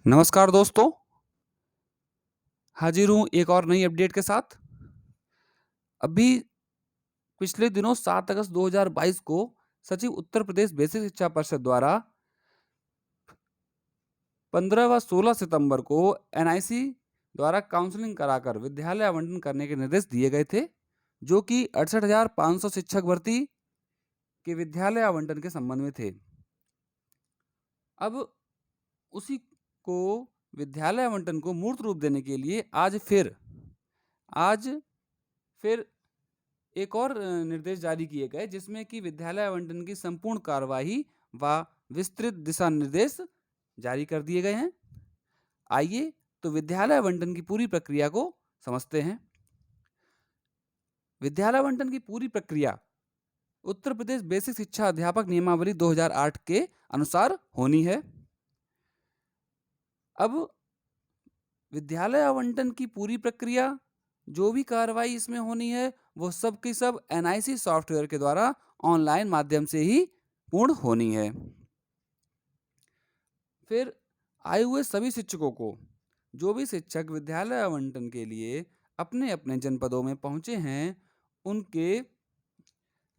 नमस्कार दोस्तों, हाजिर हूँ एक और नई अपडेट के साथ। अभी पिछले दिनों 7 अगस्त 2022 को सचिव उत्तर प्रदेश बेसिक शिक्षा परिषद द्वारा 15 व 16 सितंबर को एनआईसी द्वारा काउंसलिंग कराकर विद्यालय आवंटन करने के निर्देश दिए गए थे, जो कि 68,500 शिक्षक भर्ती के विद्यालय आवंटन के संबंध में थे। अब उसी को विद्यालय आवंटन को मूर्त रूप देने के लिए आज फिर एक और निर्देश जारी किए गए, जिसमें कि विद्यालय आवंटन की संपूर्ण कार्यवाही व विस्तृत दिशा निर्देश जारी कर दिए गए हैं। आइए तो विद्यालय आवंटन की पूरी प्रक्रिया को समझते हैं। विद्यालय आवंटन की पूरी प्रक्रिया उत्तर प्रदेश बेसिक शिक्षा अध्यापक नियमावली 2008 के अनुसार होनी है। अब विद्यालय आवंटन की पूरी प्रक्रिया, जो भी कार्रवाई इसमें होनी है, वो सब की सब एनआईसी सॉफ्टवेयर के द्वारा ऑनलाइन माध्यम से ही पूर्ण होनी है। फिर आए हुए सभी शिक्षकों को, जो भी शिक्षक विद्यालय आवंटन के लिए अपने अपने जनपदों में पहुंचे हैं, उनके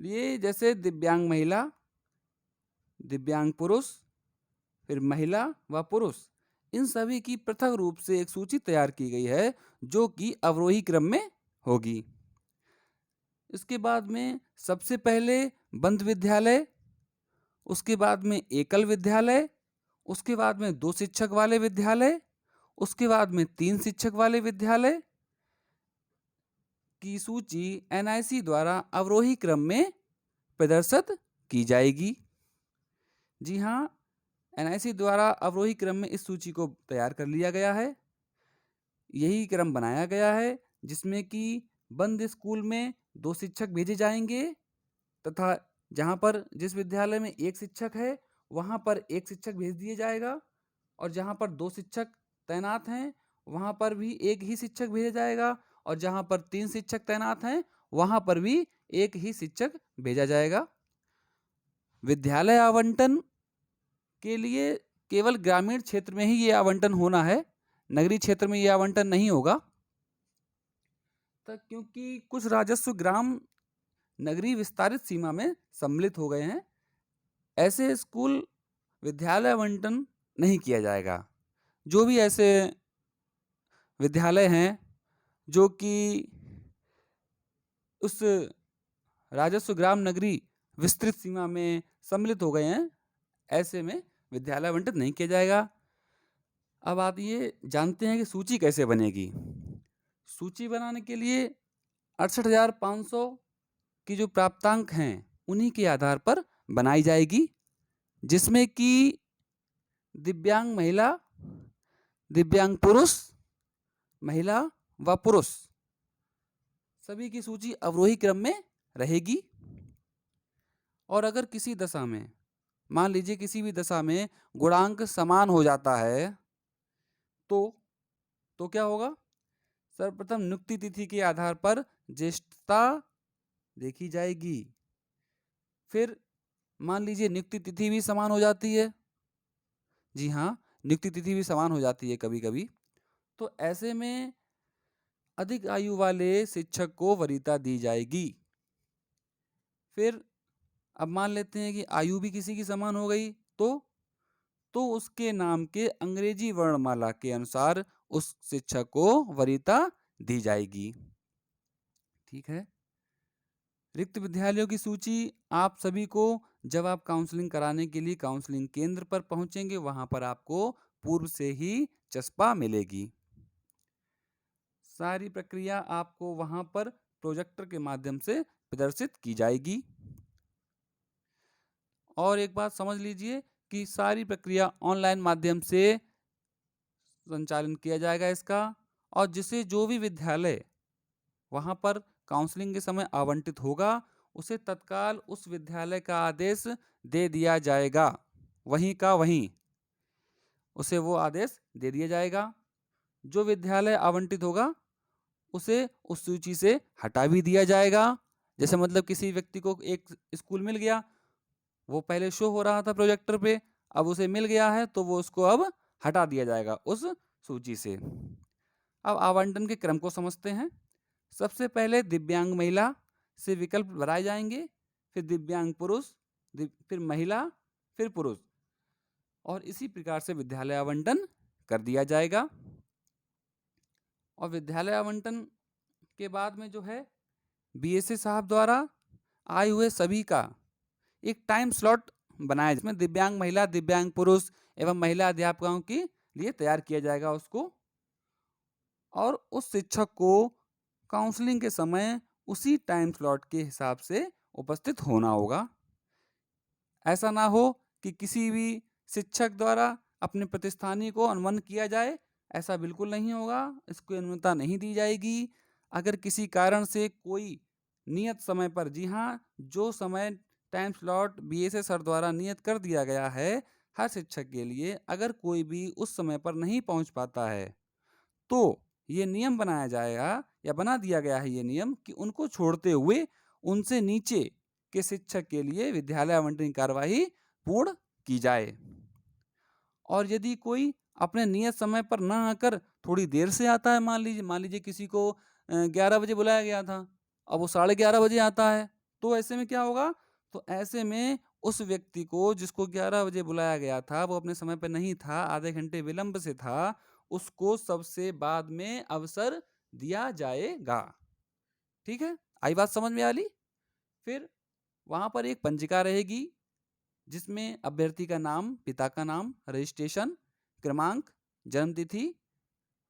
लिए जैसे दिव्यांग महिला, दिव्यांग पुरुष, फिर महिला व पुरुष, इन सभी की पृथक रूप से एक सूची तैयार की गई है, जो कि अवरोही क्रम में होगी। इसके बाद में सबसे पहले बंद विद्यालय, उसके बाद में एकल विद्यालय, उसके बाद में 2 शिक्षक वाले विद्यालय, उसके बाद में 3 शिक्षक वाले विद्यालय की सूची एनआईसी द्वारा अवरोही क्रम में प्रदर्शित की जाएगी। जी हाँ, एनआईसी द्वारा अवरोही क्रम में इस सूची को तैयार कर लिया गया है। यही क्रम बनाया गया है, जिसमें कि बंद स्कूल में 2 शिक्षक भेजे जाएंगे, तथा जहाँ पर जिस विद्यालय में 1 शिक्षक है, वहाँ पर 1 शिक्षक भेज दिया जाएगा, और जहाँ पर 2 शिक्षक तैनात हैं, वहाँ पर भी 1 ही शिक्षक भेजा जाएगा, और जहाँ पर 3 शिक्षक तैनात हैं, वहाँ पर भी 1 ही शिक्षक भेजा जाएगा। विद्यालय आवंटन के लिए केवल ग्रामीण क्षेत्र में ही ये आवंटन होना है, नगरीय क्षेत्र में ये आवंटन नहीं होगा, क्योंकि कुछ राजस्व ग्राम नगरीय विस्तारित सीमा में सम्मिलित हो गए हैं। ऐसे स्कूल विद्यालय आवंटन नहीं किया जाएगा। जो भी ऐसे विद्यालय हैं जो कि उस राजस्व ग्राम नगरी विस्तृत सीमा में सम्मिलित हो गए हैं, ऐसे में विद्यालय आवंटन नहीं किया जाएगा। अब आप ये जानते हैं कि सूची कैसे बनेगी। सूची बनाने के लिए 68,500 की जो प्राप्तांक हैं, उन्हीं के आधार पर बनाई जाएगी, जिसमें कि दिव्यांग महिला, दिव्यांग पुरुष, महिला व पुरुष सभी की सूची अवरोही क्रम में रहेगी। और अगर किसी दशा में, मान लीजिए किसी भी दशा में गुणांक समान हो जाता है, तो क्या होगा? सर्वप्रथम नियुक्ति तिथि के आधार पर ज्येष्ठता देखी जाएगी। फिर मान लीजिए नियुक्ति तिथि भी समान हो जाती है। जी हाँ, नियुक्ति तिथि भी समान हो जाती है कभी कभी। तो ऐसे में अधिक आयु वाले शिक्षक को वरीयता दी जाएगी। फिर अब मान लेते हैं कि आयु भी किसी की समान हो गई, तो उसके नाम के अंग्रेजी वर्णमाला के अनुसार उस शिक्षक को वरीयता दी जाएगी। ठीक है। रिक्त विद्यालयों की सूची आप सभी को, जब आप काउंसलिंग कराने के लिए काउंसलिंग केंद्र पर पहुंचेंगे, वहां पर आपको पूर्व से ही चस्पा मिलेगी। सारी प्रक्रिया आपको वहां पर प्रोजेक्टर के माध्यम से प्रदर्शित की जाएगी। और एक बात समझ लीजिए कि सारी प्रक्रिया ऑनलाइन माध्यम से संचालन किया जाएगा इसका, और जिसे जो भी विद्यालय वहां पर काउंसलिंग के समय आवंटित होगा, उसे तत्काल उस विद्यालय का आदेश दे दिया जाएगा। वहीं का वहीं उसे वो आदेश दे दिया जाएगा। जो विद्यालय आवंटित होगा उसे उस सूची से हटा भी दिया जाएगा। जैसे मतलब किसी व्यक्ति को एक स्कूल मिल गया, वो पहले शो हो रहा था प्रोजेक्टर पे, अब उसे मिल गया है, तो वो उसको अब हटा दिया जाएगा उस सूची से। अब आवंटन के क्रम को समझते हैं। सबसे पहले दिव्यांग महिला से विकल्प भराए जाएंगे, फिर दिव्यांग पुरुष, फिर महिला, फिर पुरुष, और इसी प्रकार से विद्यालय आवंटन कर दिया जाएगा। और विद्यालय आवंटन के बाद में जो है बीएसए साहब द्वारा आए हुए सभी का एक टाइम स्लॉट बनाया, जिसमें दिव्यांग महिला, दिव्यांग पुरुष एवं महिला अध्यापकों के लिए तैयार किया जाएगा उसको, और उस शिक्षक को काउंसलिंग के समय उसी टाइम स्लॉट के हिसाब से उपस्थित होना होगा। ऐसा ना हो कि किसी भी शिक्षक द्वारा अपने प्रतिस्थानी को अनुबंध किया जाए, ऐसा बिल्कुल नहीं होगा, इसको अनुमति नहीं दी जाएगी। अगर किसी कारण से कोई नियत समय पर, जी हाँ, जो समय टाइम स्लॉट बीएसए सर द्वारा नियत कर दिया गया है हर शिक्षक के लिए, अगर कोई भी उस समय पर नहीं पहुंच पाता है तो ये नियम बनाया जाएगा, या बना दिया गया है ये नियम, कि उनको छोड़ते हुए उनसे नीचे के शिक्षक के लिए विद्यालय आवंटन कार्यवाही पूर्ण की जाए। और यदि कोई अपने नियत समय पर ना आकर थोड़ी देर से आता है, मान लीजिए किसी को 11 बजे बुलाया गया था, अब वो 11:30 बजे आता है, तो ऐसे में क्या होगा? तो ऐसे में उस व्यक्ति को, जिसको 11 बजे बुलाया गया था, वो अपने समय पर नहीं था, आधे घंटे विलंब से था, उसको सबसे बाद में अवसर दिया जाएगा। ठीक है, आई बात समझ में आली? फिर वहां पर एक पंजिका रहेगी, जिसमें अभ्यर्थी का नाम, पिता का नाम, रजिस्ट्रेशन क्रमांक, जन्मतिथि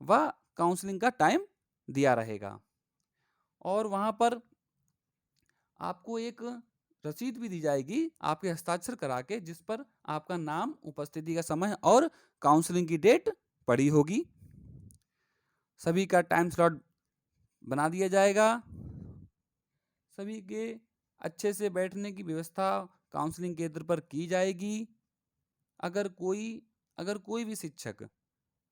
व काउंसलिंग का टाइम दिया रहेगा। और वहां पर आपको एक रसीद भी दी जाएगी आपके हस्ताक्षर करा के, जिस पर आपका नाम, उपस्थिति का समय और काउंसलिंग की डेट पड़ी होगी। सभी का टाइम स्लॉट बना दिया जाएगा। सभी के अच्छे से बैठने की व्यवस्था काउंसलिंग केंद्र पर की जाएगी। अगर कोई भी शिक्षक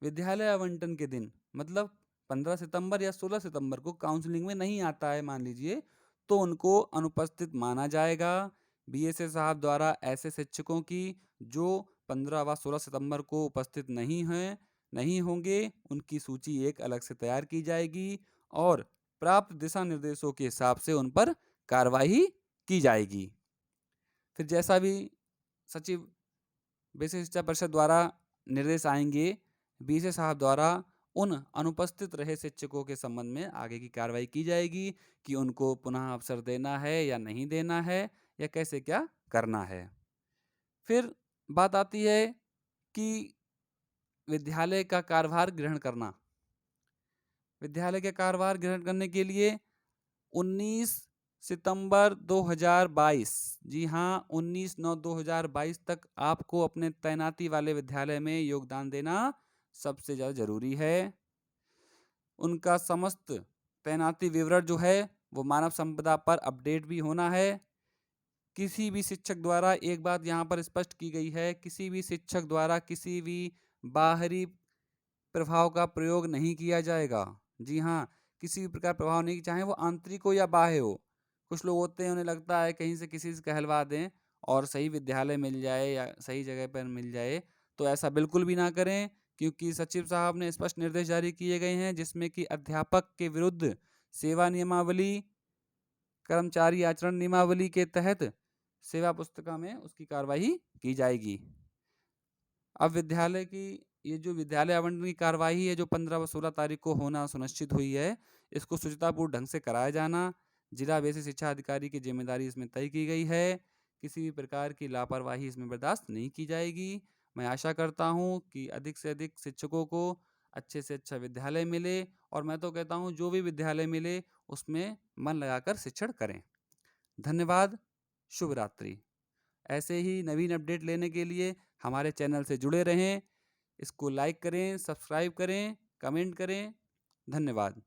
विद्यालय आवंटन के दिन, मतलब 15 सितंबर या 16 सितंबर को काउंसलिंग में नहीं आता है मान लीजिए, तो उनको अनुपस्थित माना जाएगा। बीएसए साहब द्वारा ऐसे शिक्षकों की जो 15 व 16 सितंबर को उपस्थित नहीं होंगे, उनकी सूची एक अलग से तैयार की जाएगी और प्राप्त दिशा निर्देशों के हिसाब से उन पर कार्रवाई की जाएगी। फिर जैसा भी सचिव बेसिक शिक्षा परिषद द्वारा निर्देश आएंगे, बीएसए साहब द्वारा उन अनुपस्थित रहे शिक्षकों के संबंध में आगे की कार्रवाई की जाएगी कि उनको पुनः अवसर देना है या नहीं देना है, या कैसे क्या करना है। फिर बात आती है कि विद्यालय का कार्यभार ग्रहण करना। विद्यालय का कार्यभार ग्रहण करने के लिए 19 सितंबर 2022, जी हाँ, 19/9/2022 तक आपको अपने तैनाती वाले विद्यालय में योगदान देना सबसे ज़्यादा जरूरी है। उनका समस्त तैनाती विवरण जो है वो मानव संपदा पर अपडेट भी होना है। किसी भी शिक्षक द्वारा, एक बात यहाँ पर स्पष्ट की गई है, किसी भी शिक्षक द्वारा किसी भी बाहरी प्रभाव का प्रयोग नहीं किया जाएगा। जी हाँ, किसी भी प्रकार प्रभाव नहीं, चाहे वो आंतरिक हो या बाह्य हो। कुछ लोग होते हैं, उन्हें लगता है कहीं से किसी से कहलवा दें और सही विद्यालय मिल जाए या सही जगह पर मिल जाए, तो ऐसा बिल्कुल भी ना करें, क्योंकि सचिव साहब ने स्पष्ट निर्देश जारी किए गए हैं, जिसमें कि अध्यापक के विरुद्ध सेवा नियमावली, कर्मचारी आचरण नियमावली के तहत सेवा पुस्तिका में उसकी कार्रवाई की जाएगी। अब विद्यालय की ये जो विद्यालय आवंटन की कार्यवाही है, जो 15 व 16 तारीख को होना सुनिश्चित हुई है, इसको शुचितापूर्ण ढंग से कराया जाना जिला बेसिक शिक्षा अधिकारी की जिम्मेदारी इसमें तय की गई है। किसी भी प्रकार की लापरवाही इसमें बर्दाश्त नहीं की जाएगी। मैं आशा करता हूँ कि अधिक से अधिक शिक्षकों को अच्छे से अच्छा विद्यालय मिले, और मैं तो कहता हूँ जो भी विद्यालय मिले उसमें मन लगाकर शिक्षण करें। धन्यवाद। शुभ रात्रि। ऐसे ही नवीन अपडेट लेने के लिए हमारे चैनल से जुड़े रहें। इसको लाइक करें, सब्सक्राइब करें, कमेंट करें। धन्यवाद।